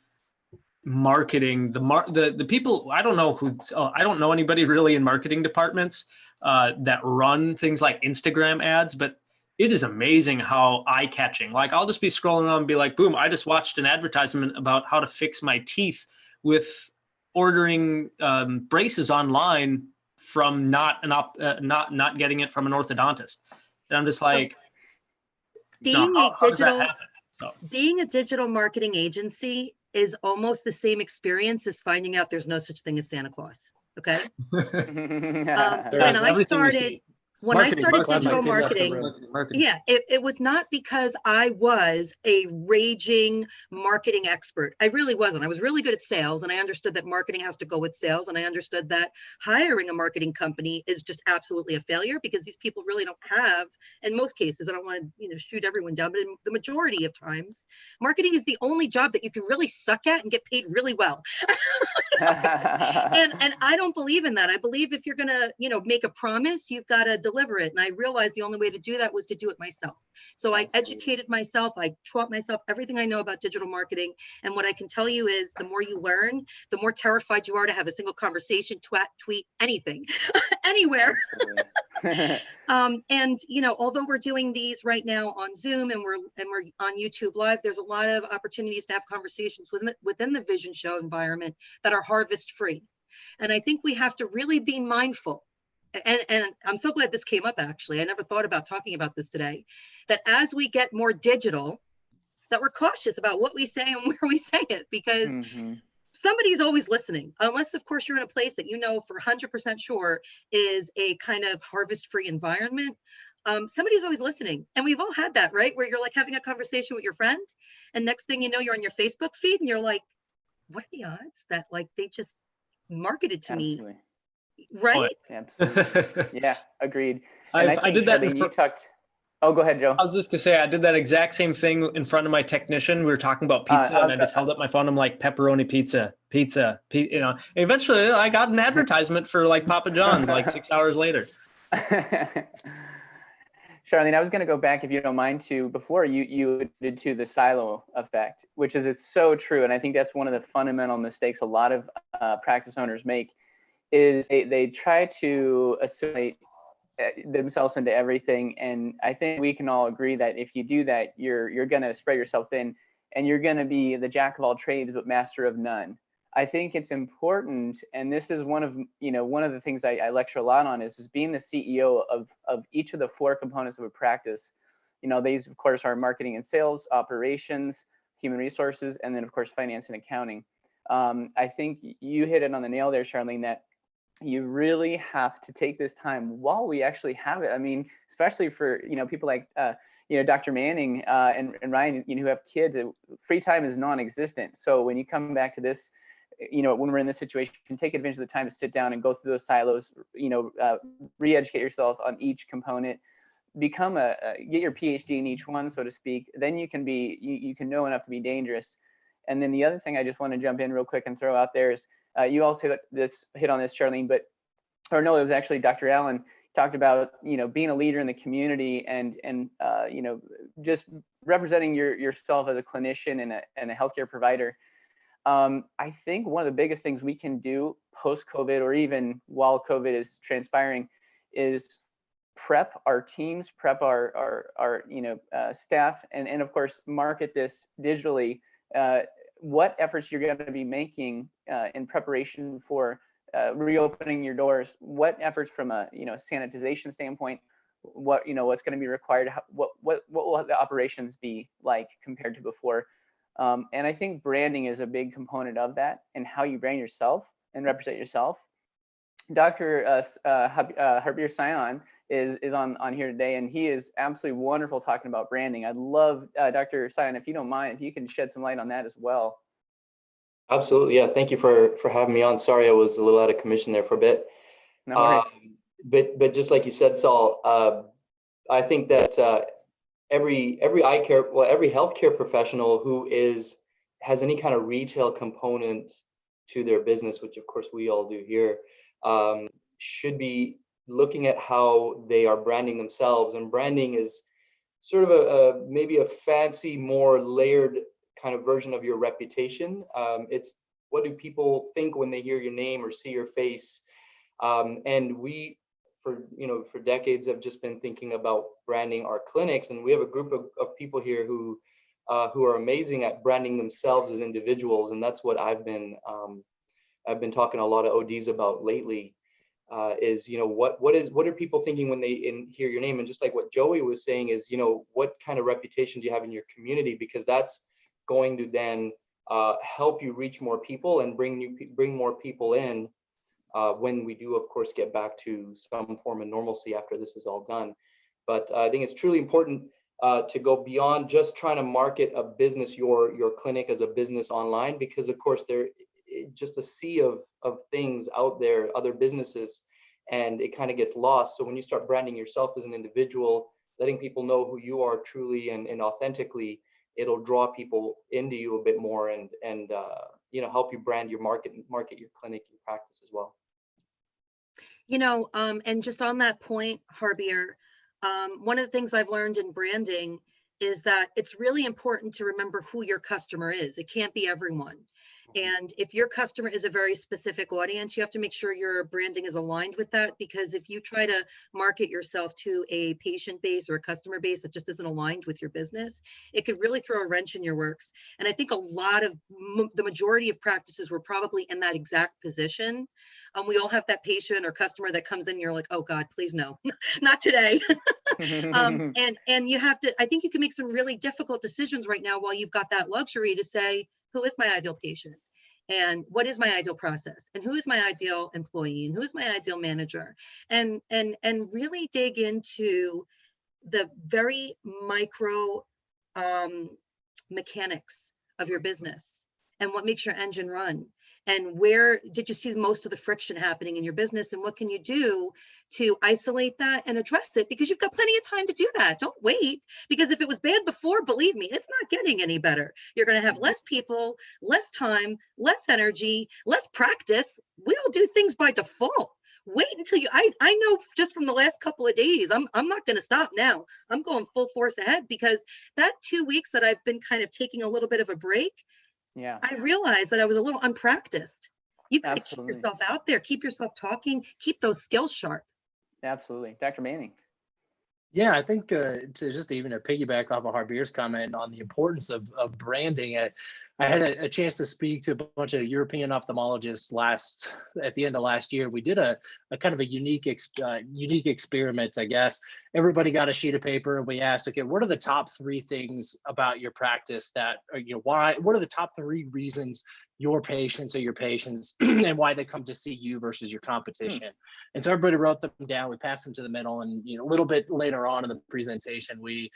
marketing, the people, I don't know anybody really in marketing departments that run things like Instagram ads, but it is amazing how eye-catching. Like, I'll just be scrolling around and be like, boom, I just watched an advertisement about how to fix my teeth with ordering braces online from not getting it from an orthodontist. And I'm just like, being how does that digital, happen? So. being a digital marketing agency is almost the same experience as finding out there's no such thing as Santa Claus. Okay. When I started digital marketing, yeah, it was not because I was a raging marketing expert. I really wasn't. I was really good at sales, and I understood that marketing has to go with sales, and I understood that hiring a marketing company is just absolutely a failure because these people really don't have, in most cases, I don't want to shoot everyone down, but in the majority of times, marketing is the only job that you can really suck at and get paid really well. and I don't believe in that. I believe if you're gonna, make a promise, you've got to deliver it. And I realized the only way to do that was to do it myself. So I educated myself. I taught myself everything I know about digital marketing. And what I can tell you is the more you learn, the more terrified you are to have a single conversation, tweet, anything, anywhere. And although we're doing these right now on Zoom and we're on YouTube Live, there's a lot of opportunities to have conversations within the Vision Show environment that are harvest free. And I think we have to really be mindful. And I'm so glad this came up, actually. I never thought about talking about this today, that as we get more digital, that we're cautious about what we say and where we say it, because somebody's always listening, unless of course you're in a place that for 100% sure is a kind of harvest-free environment. Somebody's always listening. And we've all had that, right? Where you're like having a conversation with your friend, and next thing you know, you're on your Facebook feed and you're like, what are the odds that they just marketed to me? Right? Absolutely. Yeah, agreed. I did that. You talked. Oh, go ahead, Joe. I was just gonna say, I did that exact same thing in front of my technician. We were talking about pizza, and I just held up my phone. I'm like, pepperoni pizza. Eventually, I got an advertisement for Papa John's 6 hours later. Charlene, I was going to go back, if you don't mind, to before you did to the silo effect, which is it's so true, and I think that's one of the fundamental mistakes a lot of practice owners make, is they try to assimilate themselves into everything. And I think we can all agree that if you do that, you're going to spread yourself thin, and you're going to be the jack of all trades but master of none. I think it's important, and this is one of the things I lecture a lot on, is being the CEO of each of the four components of a practice. These of course are marketing and sales, operations, human resources, and then of course finance and accounting. I think you hit it on the nail there, Charlene, that you really have to take this time while we actually have it. I mean, especially for people like Dr. Manning and Ryan, who have kids. Free time is non-existent. So when you come back to this, when we're in this situation, take advantage of the time to sit down and go through those silos. Re-educate yourself on each component. Become get your PhD in each one, so to speak. Then you can you can know enough to be dangerous. And then the other thing I just want to jump in real quick and throw out there is, you also hit on this, Charlene, it was actually Dr. Allen talked about, being a leader in the community and just representing yourself as a clinician and a healthcare provider. I think one of the biggest things we can do post-COVID, or even while COVID is transpiring, is prep our teams, prep our staff, and of course market this digitally. What efforts you're going to be making in preparation for reopening your doors? What efforts from a sanitization standpoint? What's going to be required? What will the operations be like compared to before? And I think branding is a big component of that, and how you brand yourself and represent yourself. Dr. Harbir Sion is on here today, and he is absolutely wonderful talking about branding. I'd love, Dr. Sion, if you don't mind, if you can shed some light on that as well. Absolutely, yeah. Thank you for having me on. Sorry, I was a little out of commission there for a bit. No worries. But just like you said, Saul, I think that every healthcare professional who has any kind of retail component to their business, which of course we all do here, should be looking at how they are branding themselves. And branding is sort of maybe a fancy, more layered kind of version of your reputation. It's what do people think when they hear your name or see your face? And we, for decades, have just been thinking about branding our clinics, and we have a group of people here who are amazing at branding themselves as individuals, and that's what I've been I've been talking to a lot of ODs about lately, is, what are people thinking when they hear your name? And just like what Joey was saying is, what kind of reputation do you have in your community? Because that's going to then help you reach more people and bring more people in when we do, of course, get back to some form of normalcy after this is all done. But I think it's truly important to go beyond just trying to market a business, your clinic as a business online, because of course there just a sea of things out there, other businesses, and it kind of gets lost. So when you start branding yourself as an individual, letting people know who you are truly and authentically, it'll draw people into you a bit more and help you brand your market your clinic, your practice as well. And just on that point, Harbier, one of the things I've learned in branding is that it's really important to remember who your customer is. It can't be everyone. And if your customer is a very specific audience, you have to make sure your branding is aligned with that, because if you try to market yourself to a patient base or a customer base that just isn't aligned with your business, it could really throw a wrench in your works. And I think a lot of the majority of practices were probably in that exact position. We all have that patient or customer that comes in and you're like, oh God, please no, not today. And you have to, I think you can make some really difficult decisions right now while you've got that luxury to say, who is my ideal patient? And what is my ideal process? And who is my ideal employee? And who is my ideal manager? And really dig into the very micro mechanics of your business and what makes your engine run. And where did you see most of the friction happening in your business? And what can you do to isolate that and address it? Because you've got plenty of time to do that. Don't wait. Because if it was bad before, believe me, it's not getting any better. You're going to have less people, less time, less energy, less practice. We all do things by default. Wait until I know just from the last couple of days, I'm not going to stop now. I'm going full force ahead, because that 2 weeks that I've been kind of taking a little bit of a break, Yeah, I realized that I was a little unpracticed. You got to keep absolutely. yourself out there, keep yourself talking, keep those skills sharp. Absolutely. Dr. Manning. Yeah, I think to just even to piggyback off of Harbier's comment on the importance of branding, I had a chance to speak to a bunch of European ophthalmologists at the end of last year. We did a kind of a unique experiment, I guess. Everybody got a sheet of paper and we asked, okay, what are the top 3 things about your practice that, what are the top 3 reasons your patients and why they come to see you versus your competition? And so everybody wrote them down. We passed them to the middle, and a little bit later on in the presentation, we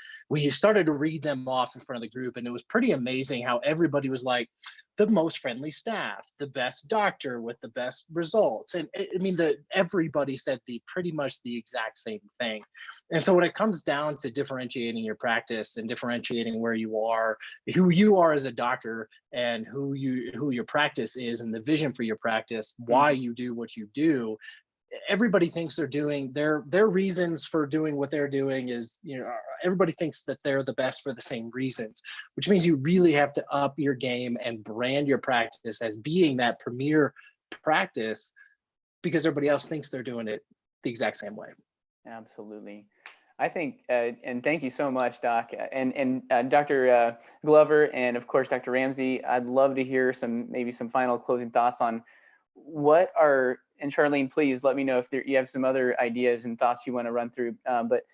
started to read them off in front of the group, and it was pretty amazing how everybody was like, the most friendly staff, the best doctor with the best results. And I mean, everybody said pretty much the exact same thing. And so when it comes down to differentiating your practice and differentiating where you are, who you are as a doctor, and who your practice is, and the vision for your practice, why you do what you do, everybody thinks they're doing their reasons for doing what they're doing is, everybody thinks that they're the best for the same reasons, which means you really have to up your game and brand your practice as being that premier practice, because everybody else thinks they're doing it the exact same way. Absolutely. I think, and thank you so much, Doc, and Dr. Glover, and of course, Dr. Ramsey. I'd love to hear maybe some final closing thoughts on what are, and Charlene, please let me know if you have some other ideas and thoughts you want to run through. But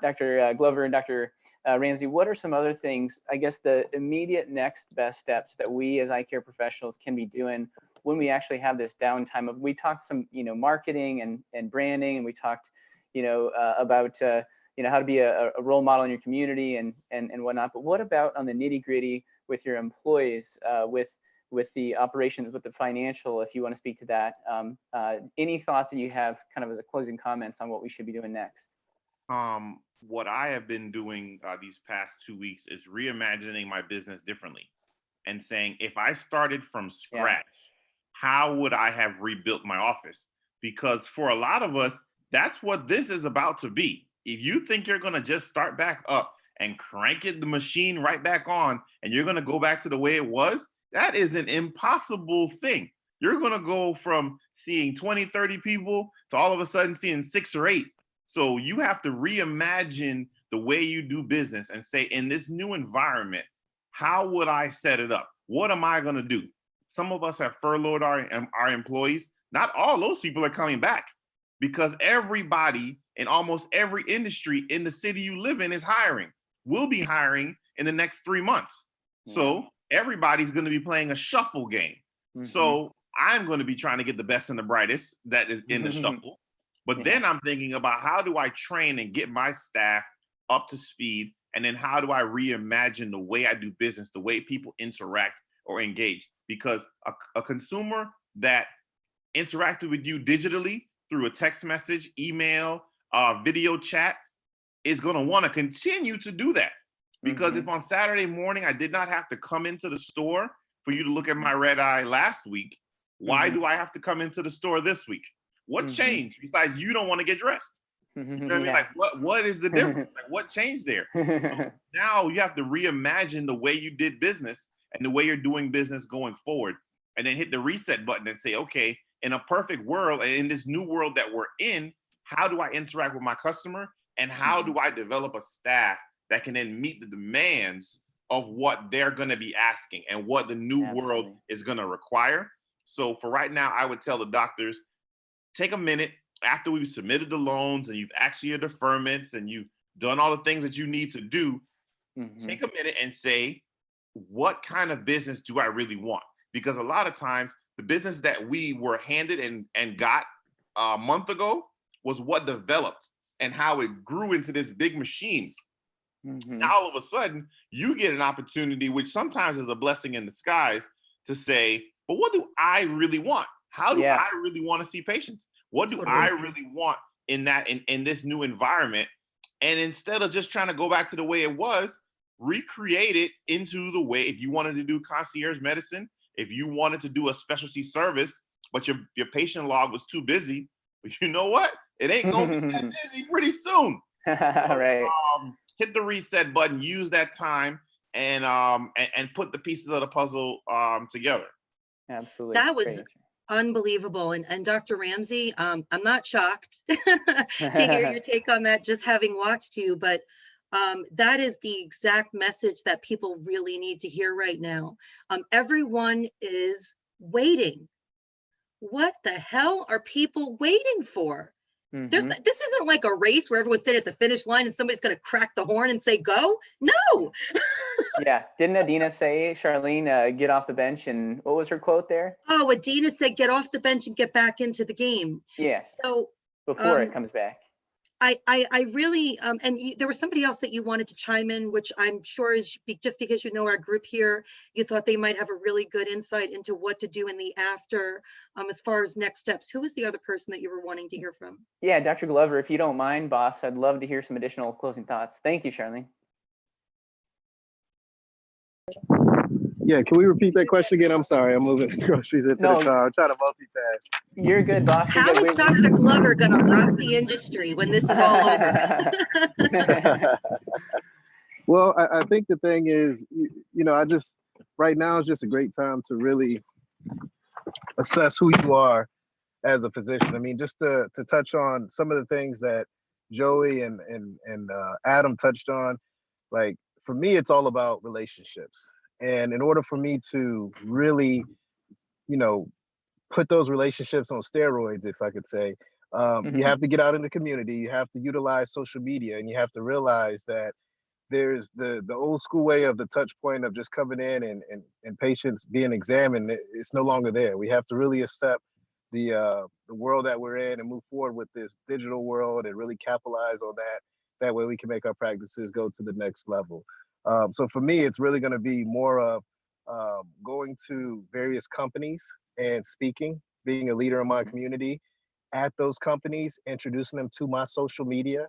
Dr. Glover and Dr. Ramsey, what are some other things, I guess, the immediate next best steps that we as eye care professionals can be doing when we actually have this downtime? We talked some, marketing and branding, and we talked, about, how to be a role model in your community and whatnot. But what about on the nitty gritty with your employees, with the operations, with the financial, if you want to speak to that? Any thoughts that you have kind of as a closing comments on what we should be doing next? What I have been doing these past 2 weeks is reimagining my business differently and saying, if I started from scratch, how would I have rebuilt my office? Because for a lot of us, that's what this is about to be. If you think you're going to just start back up and crank the machine right back on, and you're going to go back to the way it was, that is an impossible thing. You're going to go from seeing 20, 30 people to all of a sudden seeing 6 or 8. So you have to reimagine the way you do business and say, in this new environment, how would I set it up? What am I going to do? some of us have furloughed our employees. Not all those people are coming back, because everybody in almost every industry in the city you live in is hiring, will be hiring in the next 3 months. So everybody's going to be playing a shuffle game. So I'm going to be trying to get the best and the brightest that is in the shuffle. But then I'm thinking about, how do I train and get my staff up to speed? And then how do I reimagine the way I do business, the way people interact or engage? Because a consumer that interacted with you digitally through a text message, email, video chat is going to want to continue to do that. Because if on Saturday morning I did not have to come into the store for you to look at my red eye last week, why do I have to come into the store this week? What changed besides you don't want to get dressed? You know what I mean? Like, what is the difference? Like, what changed there? So now you have to reimagine the way you did business and the way you're doing business going forward, and then hit the reset button and say, okay, in a perfect world, and in this new world that we're in, how do I interact with my customer? And how do I develop a staff that can then meet the demands of what they're going to be asking and what the new world is going to require? So for right now, I would tell the doctors, take a minute after we've submitted the loans and you've actually your deferments and you've done all the things that you need to do, take a minute and say, what kind of business do I really want? Because a lot of times the business that we were handed and got a month ago was what developed and how it grew into this big machine. Now all of a sudden you get an opportunity, which sometimes is a blessing in disguise, to say, but what do I really want? How do I really want to see patients? What do I really want in this new environment? And instead of just trying to go back to the way it was, recreate it into the way, if you wanted to do concierge medicine, if you wanted to do a specialty service, but your patient log was too busy, you know what? It ain't gonna be that busy pretty soon. So, hit the reset button, use that time, and put the pieces of the puzzle together. Absolutely. That was unbelievable. And Dr. Ramsey, I'm not shocked to hear your take on that, just having watched you, but that is the exact message that people really need to hear right now. Everyone is waiting. What the hell are people waiting for? This isn't like a race where everyone's sitting at the finish line and somebody's going to crack the horn and say, go. No. Didn't Adina say, Charlene, get off the bench? And what was her quote there? Oh, Adina said, get off the bench and get back into the game. Yeah. So before it comes back. I really, there was somebody else that you wanted to chime in, which I'm sure is just because you know our group here, you thought they might have a really good insight into what to do in the after, as far as next steps. Who was the other person that you were wanting to hear from? Yeah, Dr. Glover, if you don't mind, boss, I'd love to hear some additional closing thoughts. Thank you, Charlene. Yeah, can we repeat that question again? I'm sorry, I'm moving groceries into the car. I'm trying to multitask. You're good, boss. How is Dr. Glover going to rock the industry when this is all over? Well, I think the thing is, right now is just a great time to really assess who you are as a physician. I mean, just to touch on some of the things that Joey and Adam touched on, like, for me, it's all about relationships. And in order for me to really, put those relationships on steroids, if I could say, you have to get out in the community, you have to utilize social media, and you have to realize that there's the old school way of the touch point of just coming in and patients being examined. It's no longer there. We have to really accept the world that we're in and move forward with this digital world and really capitalize on that. That way we can make our practices go to the next level. So for me, it's really going to be more of going to various companies and speaking, being a leader in my community at those companies, introducing them to my social media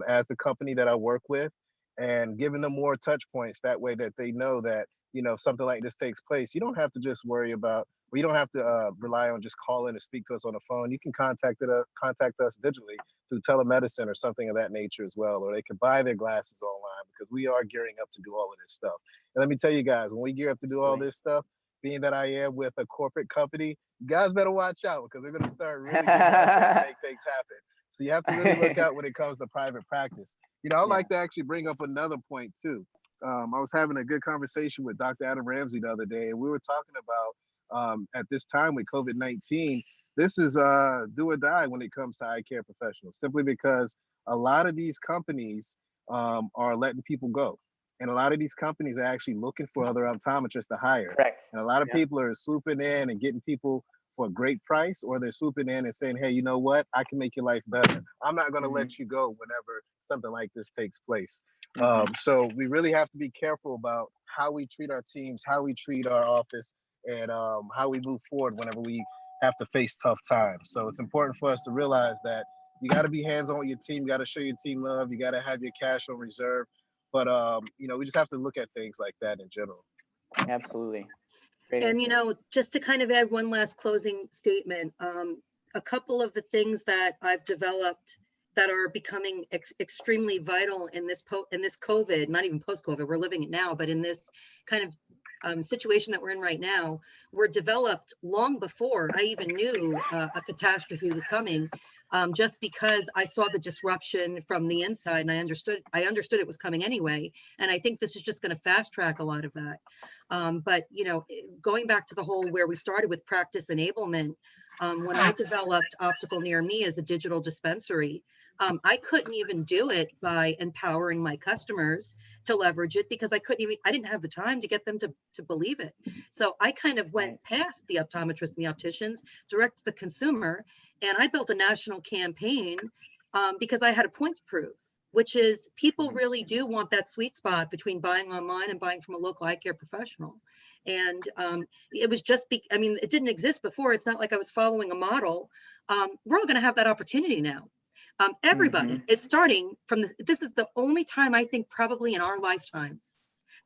as the company that I work with, and giving them more touch points. That way that they know that, if something like this takes place, you don't have to just worry about, or you don't have to rely on just calling and speak to us on the phone. You can contact us digitally through telemedicine or something of that nature as well, or they can buy their glasses online, because we are gearing up to do all of this stuff. And let me tell you guys, when we gear up to do all this stuff, being that I am with a corporate company, you guys better watch out, because we're going to start really getting out to make things happen. So you have to really look out when it comes to private practice. I'd like to actually bring up another point too. I was having a good conversation with Dr. Adam Ramsey the other day, and we were talking about at this time with COVID-19, this is do or die when it comes to eye care professionals, simply because a lot of these companies are letting people go. And a lot of these companies are actually looking for other optometrists to hire. Correct. And a lot of Yeah. people are swooping in and getting people for a great price, or they're swooping in and saying, hey, you know what? I can make your life better. I'm not going to let you go whenever something like this takes place. So we really have to be careful about how we treat our teams, how we treat our office, and how we move forward whenever we have to face tough times. So it's important for us to realize that you got to be hands-on with your team. You got to show your team love. You got to have your cash on reserve. But, you know, we just have to look at things like that in general. Absolutely. Great And, you answer. know, just to kind of add one last closing statement, a couple of the things that I've developed that are becoming extremely vital in this COVID, not even post-COVID, we're living it now, but in this kind of situation that we're in right now, were developed long before I even knew a catastrophe was coming, just because I saw the disruption from the inside and I understood it was coming anyway. And I think this is just going to fast track a lot of that. But, you know, going back to the whole where we started with practice enablement, when I developed Optical Near Me as a digital dispensary, I couldn't even do it by empowering my customers to leverage it because I didn't have the time to get them to believe it. So I kind of went past the optometrists and the opticians, direct to the consumer, and I built a national campaign because I had a point to prove, which is people really do want that sweet spot between buying online and buying from a local eye care professional. And it was just, I mean, it didn't exist before. It's not like I was following a model. We're all going to have that opportunity now. Everybody is starting from this is the only time I think probably in our lifetimes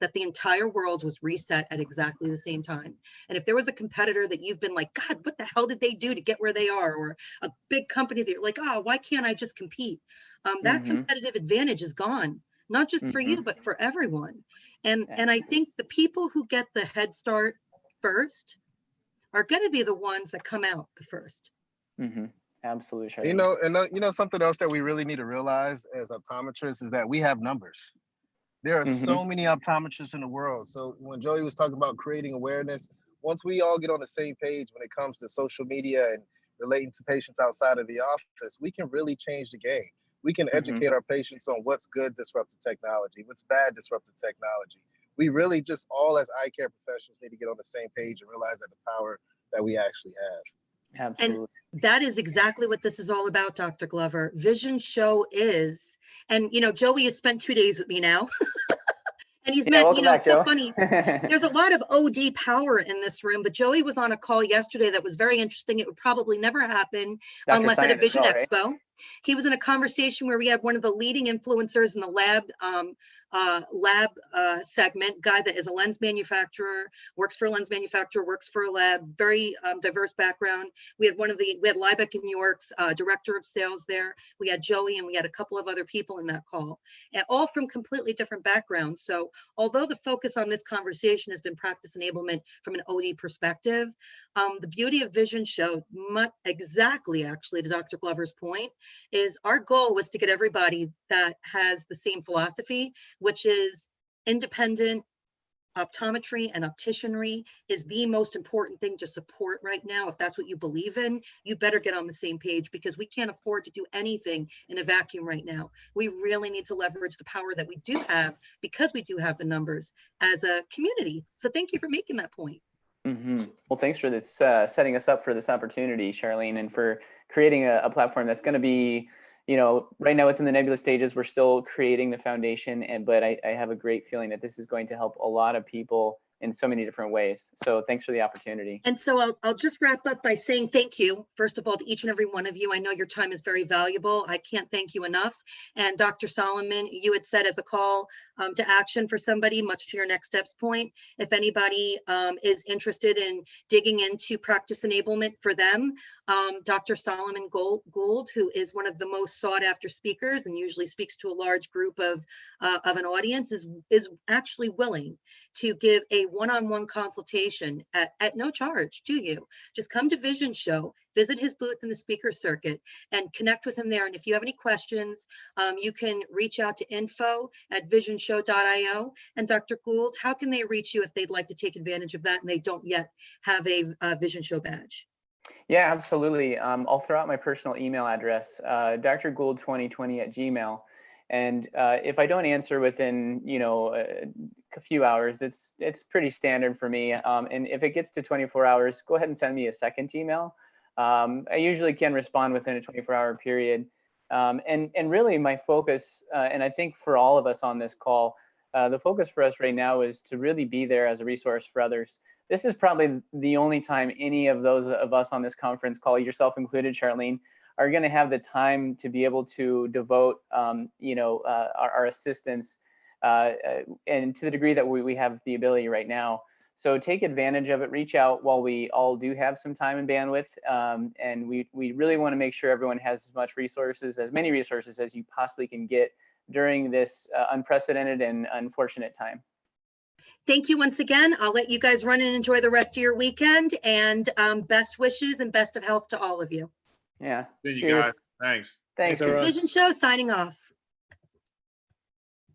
that the entire world was reset at exactly the same time. And if there was a competitor that you've been like, God, what the hell did they do to get where they are? Or a big company that you're like, oh, why can't I just compete? That competitive advantage is gone, not just for you, but for everyone. And I think the people who get the head start first are going to be the ones that come out the first. Absolutely, Charlene. You know, something else that we really need to realize as optometrists is that we have numbers. There are so many optometrists in the world. So when Joey was talking about creating awareness, once we all get on the same page when it comes to social media and relating to patients outside of the office, we can really change the game. We can educate our patients on what's good disruptive technology, what's bad disruptive technology. We really just all as eye care professionals need to get on the same page and realize that the power that we actually have. Absolutely. And that is exactly what this is all about, Dr. Glover. Vision Show is, and you know, Joey has spent 2 days with me now. And he's met, you know, it's so funny. There's a lot of OD power in this room, but Joey was on a call yesterday that was very interesting. It would probably never happen unless at a Vision Expo. He was in a conversation where we had one of the leading influencers in the lab segment, guy that is a lens manufacturer, works for a lens manufacturer, works for a lab, very diverse background. We had Liebeck in New York's director of sales there. We had Joey and we had a couple of other people in that call, and all from completely different backgrounds. So although the focus on this conversation has been practice enablement from an OD perspective, the beauty of Vision Show, exactly actually to Dr. Glover's point, is our goal was to get everybody that has the same philosophy, which is independent optometry and opticianry is the most important thing to support right now. If that's what you believe in, you better get on the same page because we can't afford to do anything in a vacuum right now. We really need to leverage the power that we do have because we do have the numbers as a community. So thank you for making that point. Well, thanks for this, setting us up for this opportunity, Charlene, and for creating a platform that's going to be, you know, right now it's in the nebulous stages. We're still creating the foundation, but I have a great feeling that this is going to help a lot of people in so many different ways. So thanks for the opportunity. And so I'll just wrap up by saying thank you, first of all, to each and every one of you. I know your time is very valuable. I can't thank you enough. And Dr. Solomon, you had said as a call to action for somebody, much to your next steps point, if anybody is interested in digging into practice enablement for them, Dr. Solomon Gould, who is one of the most sought after speakers and usually speaks to a large group of an audience, is actually willing to give a one-on-one consultation at no charge to you. Just come to Vision Show, visit his booth in the speaker circuit, and connect with him there. And if you have any questions, you can reach out to info@visionshow.io. And Dr. Gould, how can they reach you if they'd like to take advantage of that and they don't yet have a Vision Show badge? Yeah, absolutely. I'll throw out my personal email address, drgould2020@gmail. And if I don't answer within, a few hours, it's pretty standard for me. And if it gets to 24 hours, go ahead and send me a second email. I usually can respond within a 24-hour period. And really my focus, and I think for all of us on this call, the focus for us right now is to really be there as a resource for others. This is probably the only time any of those of us on this conference call, yourself included, Charlene, are going to have the time to be able to devote, our assistance, and to the degree that we have the ability right now. So take advantage of it. Reach out while we all do have some time and bandwidth, and we really want to make sure everyone has as many resources as you possibly can get during this unprecedented and unfortunate time. Thank you once again. I'll let you guys run and enjoy the rest of your weekend, and best wishes and best of health to all of you. Yeah. See you Cheers. guys. Thanks. Thanks. This is Vision Show signing off.